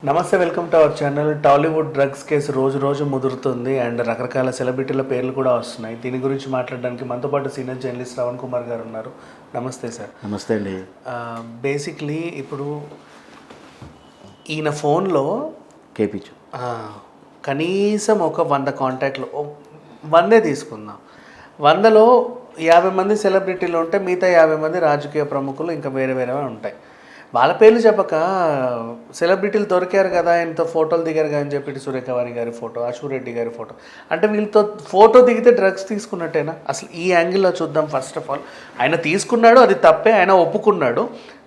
నమస్తే, welcome to our channel. Tollywood drugs case రోజు రోజు ముదురుతుంది అండ్ రకరకాల సెలబ్రిటీల పేర్లు కూడా వస్తున్నాయి. దీని గురించి మాట్లాడడానికి మనతో పాటు సీనియర్ జర్నలిస్ట్ శ్రవణ్ కుమార్ గారు ఉన్నారు. నమస్తే సార్. నమస్తే అండి. బేసిక్లీ ఇప్పుడు ఈయన ఫోన్లో కేపించు కనీసం ఒక 100 కాంటాక్ట్లు 100 తీసుకుందాం. 100లో 50 మంది సెలబ్రిటీలు ఉంటే మిగతా 50 మంది రాజకీయ ప్రముఖులు ఇంకా వేరే వేరే ఉంటాయి. వాళ్ళ పేర్లు చెప్పక సెలబ్రిటీలు దొరికారు కదా, ఆయనతో ఫోటోలు దిగారు కదా అని చెప్పి సురేఖవాణి గారి ఫోటో, అశురెడ్డి గారి ఫోటో, అంటే వీళ్ళతో ఫోటో దిగితే డ్రగ్స్ తీసుకున్నట్టేనా? అసలు ఈ యాంగిల్లో చూద్దాం. ఫస్ట్ ఆఫ్ ఆల్ ఆయన తీసుకున్నాడు, అది తప్పే, ఆయన ఒప్పుకున్నాడు.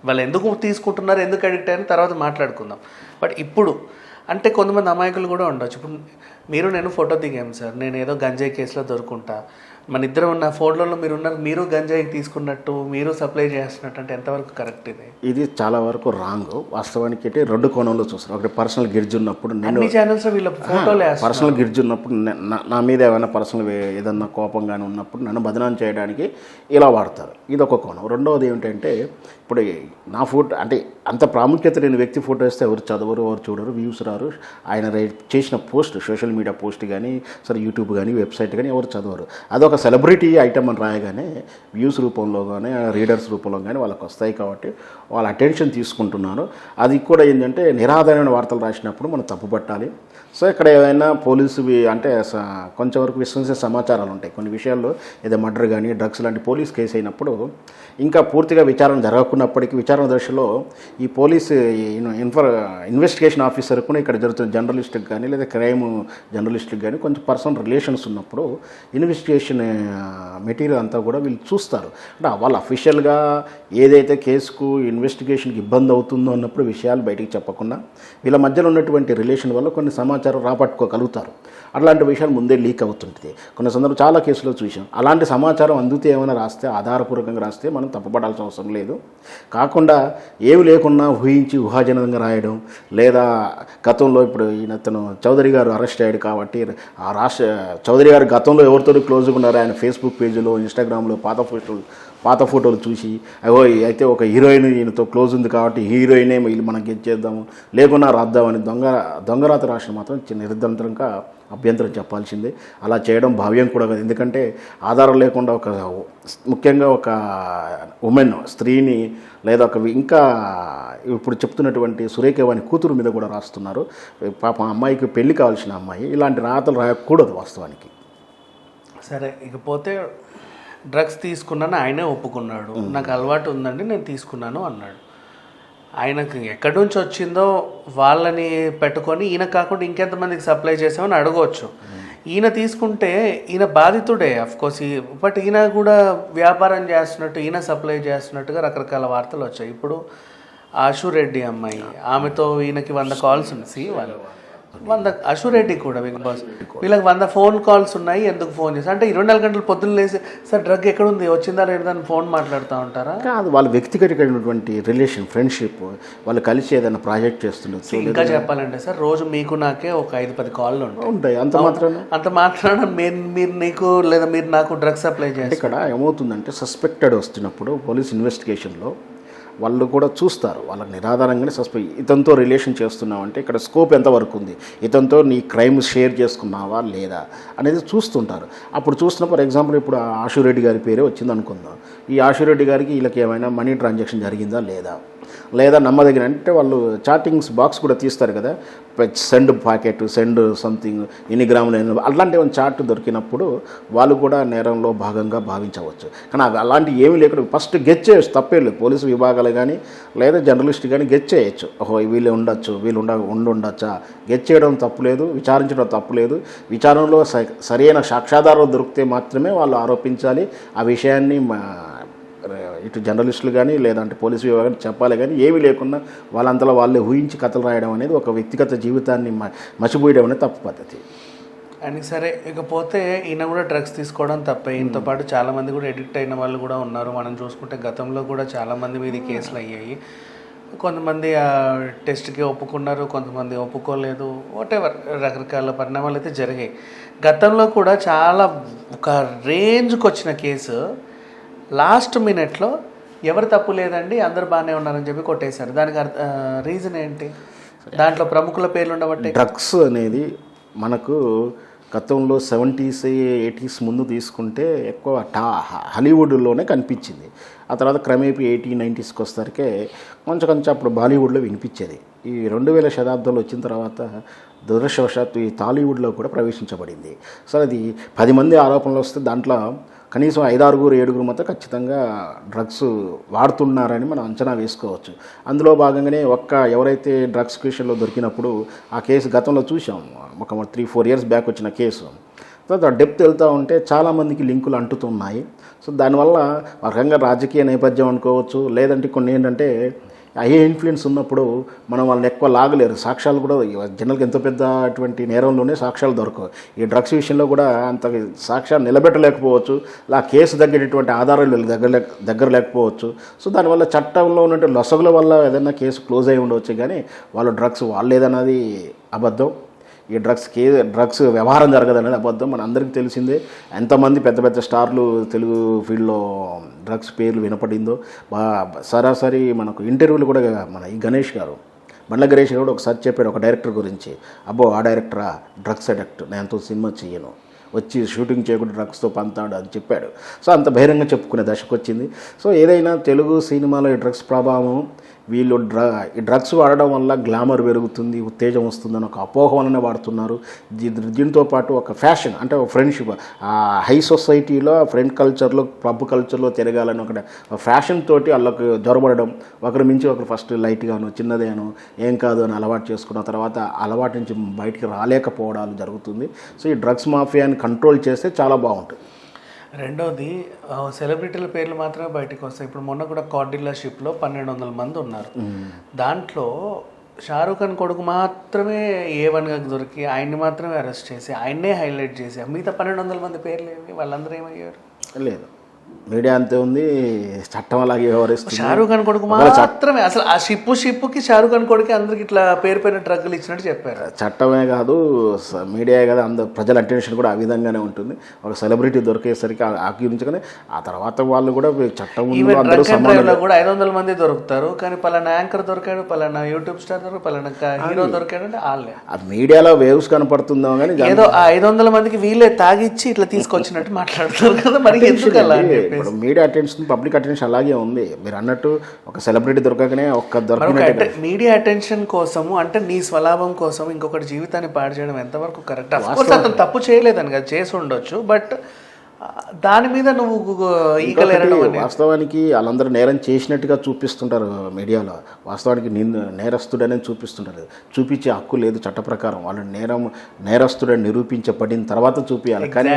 వాళ్ళు ఎందుకు తీసుకుంటున్నారు, ఎందుకు అడిక్ట్ అయినా తర్వాత మాట్లాడుకుందాం. బట్ ఇప్పుడు అంటే కొంతమంది అమాయకులు కూడా ఉండొచ్చు. ఇప్పుడు మీరు నేను ఫోటో దిగాము సార్, నేను ఏదో గంజాయి కేసులో దొరుకుంటా, మన ఇద్దరం ఉన్న ఫోటోలో మీరు ఉన్నారు, మీరు గంజాయి తీసుకున్నట్టు, మీరు సప్లై చేస్తున్నట్టు, అంటే ఎంతవరకు కరెక్ట్? ఇది చాలా వరకు రాంగ్. వాస్తవానికి అయితే 2 కోణంలో చూస్తారు. ఒకటి పర్సనల్ గిడ్జ్ ఉన్నప్పుడు నేను ఛానల్స్ వీళ్ళ ఫోటోలు పర్సనల్ గిడ్జ్ ఉన్నప్పుడు నా మీద ఏమైనా పర్సనల్ ఏదన్నా కోపంగానే ఉన్నప్పుడు నన్ను బదనాం చేయడానికి ఇలా వాడతారు. ఇది ఒక కోణం. రెండవది ఏమిటంటే ఇప్పుడు నా ఫోటో అంటే అంత ప్రాముఖ్యత లేని వ్యక్తి ఫోటో వేస్తే ఎవరు చదవరు, ఎవరు చూడరు, వ్యూస్ రారు. ఆయన చేసిన పోస్ట్, సోషల్ మీడియా పోస్ట్ కానీ సరే యూట్యూబ్ కానీ వెబ్సైట్ కానీ ఎవరు చదవరు. అదొక సెలబ్రిటీ ఐటమ్ అని రాయగానే వ్యూస్ రూపంలో కానీ రీడర్స్ రూపంలో కానీ వాళ్ళకి వస్తాయి. కాబట్టి వాళ్ళ అటెన్షన్ తీసుకుంటున్నారు. అది కూడా ఏంటంటే నిరాధారమైన వార్తలు రాసినప్పుడు మనం తప్పుపట్టాలి. సో ఇక్కడ ఏమైనా పోలీసువి అంటే కొంచెం వరకు విశ్వసించే సమాచారాలు ఉంటాయి. కొన్ని విషయాల్లో ఏదో మర్డర్ కానీ డ్రగ్స్ లాంటి పోలీస్ కేసు అయినప్పుడు ఇంకా పూర్తిగా విచారణ జరగకున్నప్పటికీ విచారణ దశలో ఈ పోలీసు ఇన్వెస్టిగేషన్ ఆఫీసర్ కూడా ఇక్కడ జరుగుతున్న జర్నలిస్ట్కి కానీ లేదా క్రైమ్ జర్నలిస్ట్కి కానీ కొంచెం పర్సనల్ రిలేషన్స్ ఉన్నప్పుడు ఇన్వెస్టిగేషన్ మెటీరియల్ అంతా కూడా వీళ్ళు చూస్తారు. అంటే వాళ్ళ అఫీషియల్గా ఏదైతే కేసుకు ఇన్వెస్టిగేషన్కి ఇబ్బంది అవుతుందో అన్నప్పుడు విషయాలు బయటికి చెప్పకుండా వీళ్ళ మధ్యలో ఉన్నటువంటి రిలేషన్ వల్ల కొన్ని సమాచారం రాబట్టుకోగలుగుతారు. అట్లాంటి విషయాలు ముందే లీక్ అవుతుంటుంది. కొన్ని సందర్భం చాలా కేసులో చూసాం. అలాంటి సమాచారం అందితే ఏమైనా రాస్తే, ఆధారపూర్వకంగా రాస్తే మనం తప్పుపడాల్సిన అవసరం లేదు. కాకుండా ఏమి లేకున్నా ఊహించి ఊహాజనంగా రాయడం, లేదా గతంలో ఇప్పుడు ఈయనతను చౌదరి గారు అరెస్ట్ అయ్యాడు కాబట్టి ఆ చౌదరి గారు గతంలో ఎవరితో క్లోజ్గా ఉన్నారు ఆయన ఫేస్బుక్ పేజీలో, ఇన్స్టాగ్రామ్లో పాత ఫోటోలు చూసి అగో అయితే ఒక హీరోయిన్ ఈయనతో క్లోజ్ ఉంది కాబట్టి హీరోయినే వీళ్ళు మనం గెలిచేద్దాము లేకున్నా రాద్దామని దొంగరాత రాసిన మాత్రం నిరంతరంగా అభ్యంతరం చెప్పాల్సిందే. అలా చేయడం భావ్యం కూడా కాదు. ఎందుకంటే ఆధారం లేకుండా ముఖ్యంగా ఒక ఉమెన్ స్త్రీని లేదా ఇంకా ఇప్పుడు చెప్తున్నటువంటి సురేఖవాణి కూతురు మీద కూడా రాస్తున్నారు. పాప అమ్మాయికి పెళ్లి కావాల్సిన అమ్మాయి ఇలాంటి రాతలు రాయకూడదు వాస్తవానికి. సరే, ఇకపోతే డ్రగ్స్ తీసుకున్నాను ఆయనే ఒప్పుకున్నాడు. నాకు అలవాటు ఉందండి, నేను తీసుకున్నాను అన్నాడు. ఆయనకు ఎక్కడి నుంచి వచ్చిందో వాళ్ళని పెట్టుకొని ఈయన కాకుండా ఇంకెంతమందికి సప్లై చేసామని అడగవచ్చు. ఈయన తీసుకుంటే ఈయన బాధితుడే అఫ్కోర్స్. బట్ ఈయన కూడా వ్యాపారం చేస్తున్నట్టు, ఈయన సప్లై చేస్తున్నట్టుగా రకరకాల వార్తలు వచ్చాయి. ఇప్పుడు అశురెడ్డి అమ్మాయి, ఆమెతో ఈయనకి 100 కాల్స్ ఉన్నాయి. వాళ్ళు 100 అశురెడ్డి కూడా బిగ్ బాస్ వీళ్ళకి 100 ఫోన్ కాల్స్ ఉన్నాయి. ఎందుకు ఫోన్ చేసి అంటే 24 గంటలు పొద్దున్న లేసి సార్ డ్రగ్ ఎక్కడుంది, వచ్చిందా లేదా అని ఫోన్ మాట్లాడుతూ ఉంటారా? కాదు, వాళ్ళ వ్యక్తిగతమైనటువంటి రిలేషన్, ఫ్రెండ్షిప్, వాళ్ళు కలిసి ఏదైనా ప్రాజెక్ట్ చేస్తుండొచ్చు. ఇంకా చెప్పాలంటే సార్ రోజు మీకు నాకే ఒక 5-10 కాళ్ళు ఉంటాయి. అంత మాత్రాన మీరు నీకు లేదా మీరు నాకు డ్రగ్స్ సప్లై చేయాలి. ఇక్కడ ఏమవుతుందంటే సస్పెక్టెడ్ వస్తున్నప్పుడు పోలీస్ ఇన్వెస్టిగేషన్లో వాళ్ళు కూడా చూస్తారు. వాళ్ళకి నిరాధారంగానే ఇతనితో రిలేషన్ చేస్తున్నావు అంటే ఇక్కడ స్కోప్ ఎంతవరకు ఉంది, ఇతనితో నీ క్రైమ్ షేర్ చేసుకున్నావా లేదా అనేది చూస్తుంటారు. అప్పుడు చూస్తున్న ఫర్ ఎగ్జాంపుల్ ఇప్పుడు ఆశురెడ్డి గారి పేరే వచ్చింది అనుకుందాం. ఈ ఆశురెడ్డి గారికి వీళ్ళకి ఏమైనా మనీ ట్రాన్సాక్షన్ జరిగిందా లేదా నమ్మదగిన అంటే వాళ్ళు చాటింగ్స్ బాక్స్ కూడా తీస్తారు కదా, సెండ్ ప్యాకెట్, సెండ్ సంథింగ్, ఎన్ని గ్రాములు, అలాంటి ఏమైనా చార్ట్ దొరికినప్పుడు వాళ్ళు కూడా నేరంలో భాగంగా భావించవచ్చు. కానీ అలాంటి ఏమీ లేకుండా ఫస్ట్ గెచ్ చేయొచ్చు, తప్పే లేదు. పోలీసు విభాగాలు కానీ లేదా జర్నలిస్ట్ కానీ గెచ్ చేయొచ్చు. ఓహో వీళ్ళు ఉండొచ్చు, వీళ్ళు ఉండొచ్చా, గెచ్ చేయడం తప్పులేదు, విచారించడం తప్పులేదు. విచారణలో సరైన సాక్ష్యాధారాలు దొరికితే మాత్రమే వాళ్ళు ఆరోపించాలి. ఆ విషయాన్ని ఇటు జర్నలిస్టులు కానీ లేదంటే పోలీసు విభాగాన్ని చెప్పాలి. కానీ ఏమీ లేకుండా వాళ్ళంతలో వాళ్ళే ఊహించి కథలు రాయడం అనేది ఒక వ్యక్తిగత జీవితాన్ని మసిపోయడం అనేది తప్పు పద్ధతి. అని సరే, ఇకపోతే ఈయన కూడా డ్రగ్స్ తీసుకోవడం తప్పే. ఈయనతో పాటు చాలామంది కూడా ఎడిక్ట్ అయిన వాళ్ళు కూడా ఉన్నారు. మనం చూసుకుంటే గతంలో కూడా చాలామంది మీద కేసులు అయ్యాయి. కొంతమంది టెస్ట్కి ఒప్పుకున్నారు, కొంతమంది ఒప్పుకోలేదు. వాటెవర్ రకరకాల పరిణామాలు అయితే జరిగాయి. గతంలో కూడా చాలా ఒక రేంజ్కి వచ్చిన కేసు లాస్ట్ మినిట్లో ఎవరు తప్పు లేదండి అందరు బాగానే ఉన్నారని చెప్పి కొట్టేశారు. దానికి రీజన్ ఏంటి? దాంట్లో ప్రముఖుల పేర్లు ఉండబట్టే. డ్రగ్స్ అనేది మనకు గతంలో 70s 80s ముందు తీసుకుంటే ఎక్కువ హాలీవుడ్లోనే కనిపించింది. ఆ తర్వాత క్రమేపీ 80s 90sకి వస్తారికే కొంచెం అప్పుడు బాలీవుడ్లో వినిపించేది. ఈ 2000 శతాబ్దంలో వచ్చిన తర్వాత దురదృష్టవశాత్తు ఈ టాలీవుడ్లో కూడా ప్రవేశించబడింది. సో అది 10 మంది ఆరోపణలు వస్తే దాంట్లో కనీసం 5, 6, 7 మాత్రం ఖచ్చితంగా డ్రగ్స్ వాడుతున్నారని మనం అంచనా వేసుకోవచ్చు. అందులో భాగంగానే ఎవరైతే డ్రగ్స్ విషయంలో దొరికినప్పుడు ఆ కేసు గతంలో చూసాం, ఒక 3-4 years బ్యాక్ వచ్చిన కేసు. తర్వాత డెప్త్ వెళ్తూ ఉంటే చాలామందికి లింకులు అంటుతున్నాయి. సో దానివల్ల ఒక రకంగా రాజకీయ నేపథ్యం అనుకోవచ్చు, లేదంటే కొన్ని ఏంటంటే అయ్యే ఇన్ఫ్లుయెన్స్ ఉన్నప్పుడు మనం వాళ్ళని ఎక్కువ లాగలేరు. సాక్ష్యాలు కూడా జనరల్గా ఎంతో పెద్ద అటువంటి నేరంలోనే సాక్ష్యాలు దొరకవు. ఈ డ్రగ్స్ విషయంలో కూడా అంత సాక్ష్యాలు నిలబెట్టలేకపోవచ్చు, ఆ కేసు తగ్గేటటువంటి ఆధారాలు దగ్గర లేకపోవచ్చు. సో దానివల్ల చట్టంలో ఉన్నటువంటి లొసగుల వల్ల ఏదైనా కేసు క్లోజ్ అయి ఉండవచ్చు, కానీ వాళ్ళు డ్రగ్స్ వాళ్ళేదన్నది అబద్ధం. ఈ డ్రగ్స్ వ్యవహారం జరగదనేది అబద్ధం. మన అందరికీ తెలిసిందే. ఎంతమంది పెద్ద స్టార్లు తెలుగు ఫీల్డ్లో డ్రగ్స్ పేర్లు వినపడిందో. సరాసరి మనకు ఇంటర్వ్యూలు కూడా మన ఈ గణేష్ గారు, బండ్ల గణేష్ గారు ఒకసారి చెప్పాడు ఒక డైరెక్టర్ గురించి, అబ్బో ఆ డైరెక్టరా డ్రగ్స్ అడక్ట్, నేను ఎంతో సినిమా చేయను, వచ్చి షూటింగ్ చేయకుండా డ్రగ్స్తో పంతాడు అని చెప్పాడు. సో అంత బహిరంగ చెప్పుకునే దశకు వచ్చింది. సో ఏదైనా తెలుగు సినిమాలో ఈ డ్రగ్స్ ప్రభావం, వీళ్ళు ఈ డ్రగ్స్ వాడడం వల్ల గ్లామర్ పెరుగుతుంది, ఉత్తేజం వస్తుందని ఒక అపోహ వలన వాడుతున్నారు. దీంతో పాటు ఒక ఫ్యాషన్, అంటే ఒక ఫ్రెండ్షిప్, ఆ హై సొసైటీలో ఫ్రెండ్ కల్చర్లో పబ్ కల్చర్లో తిరగాలని ఒక ఫ్యాషన్ తోటి వాళ్ళకు జొరబడడం, ఒకరి మించి ఒకరు ఫస్ట్ లైట్గాను చిన్నదేను ఏం కాదు అని అలవాటు చేసుకున్న తర్వాత అలవాటు నుంచి బయటికి రాలేకపోవడాలు జరుగుతుంది. సో ఈ డ్రగ్స్ మాఫియాని కంట్రోల్ చేస్తే చాలా బాగుంటుంది. రెండోది, సెలబ్రిటీల పేర్లు మాత్రమే బయటకు వస్తాయి. ఇప్పుడు మొన్న కూడా కార్డిల్లర్షిప్లో 1200 మంది ఉన్నారు. దాంట్లో షారూఖ్ ఖాన్ కొడుకు మాత్రమే A1గా దొరికి ఆయన్ని మాత్రమే అరెస్ట్ చేసి ఆయన్నే హైలైట్ చేసి మిగతా 1200 మంది పేర్లు ఏమి, వాళ్ళందరూ ఏమయ్యారు? లేదు, మీడియా అంతే ఉంది, చట్టం అలాగే వ్యవహరిస్తుంది. షారూఖ్ ఖాన్ కొడుకు మాత్రమే అసలు ఆ షిప్పుకి షారూఖ్ ఖాన్ కొడుకు అందరికి ఇట్లా పేరు పైన డ్రగ్గులు ఇచ్చినట్టు చెప్పారు. చట్టమే కాదు, మీడియా కాదు, అందరు ప్రజల అటెన్షన్ కూడా ఆ విధంగానే ఉంటుంది. ఒక సెలబ్రిటీ దొరికేసరికి ఆక్రమించుకొని ఆ తర్వాత వాళ్ళు కూడా చట్టం కూడా 500 మంది దొరుకుతారు, కానీ పలానా యాంకర్ దొరికాడు, పలానా యూట్యూబ్ స్టార్ దొరికాడు, పలానా హీరో దొరికాడు అంటే వాళ్ళే. ఆ మీడియాలో వేవ్స్ కనపడుతుందో కానీ ఏదో ఆ 500 మందికి వీళ్ళే తాగిచ్చి ఇట్లా తీసుకొచ్చినట్టు మాట్లాడుతారు కదా. మరి ఎందుకు అలా? ఇప్పుడు మీడియా అటెన్షన్, పబ్లిక్ అటెన్షన్ అలాగే ఉంది. మీరు అన్నట్టు ఒక సెలబ్రిటీ దొరకగానే దొరకనట్టు మీడియా అటెన్షన్ కోసము, అంటే నీ స్వలాభం కోసం ఇంకొకటి జీవితాన్ని పాడు చేయడం ఎంతవరకు కరెక్ట్? అతను తప్పు చేయలేదని కదా, చేసి ఉండొచ్చు, బట్ దాని మీద నువ్వు ఈగలేరడం. వాస్తవానికి వాళ్ళందరూ నేరం చేసినట్టుగా చూపిస్తుంటారు మీడియాలో, వాస్తవానికి నేరస్తుడనే చూపిస్తుంటారు. చూపించే హక్కు లేదు చట్ట ప్రకారం. వాళ్ళు నేరస్తుడని నిరూపించబడిన తర్వాత చూపించాలి, కానీ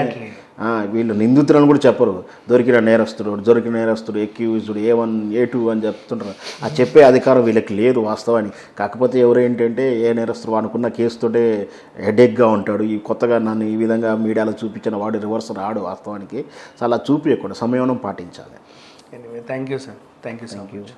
వీళ్ళు నిందితులను కూడా చెప్పరు. దొరికిన నేరస్తుడు ఎక్యూజ్డ్ A1 A2 అని చెప్తుంటారు. ఆ చెప్పే అధికారం వీళ్ళకి లేదు వాస్తవానికి. కాకపోతే ఎవరేంటంటే ఏ నేరస్తుడు అనుకున్న కేసుతోటే హెడేక్గా ఉంటాడు. ఈ కొత్తగా నన్ను ఈ విధంగా మీడియాలో చూపించిన వాడు రివర్స్ రాడు వాస్తవానికి. సో అలా చూపించకుండా సంయమనం పాటించాలి. Anyway, thank you sir, thank you so much.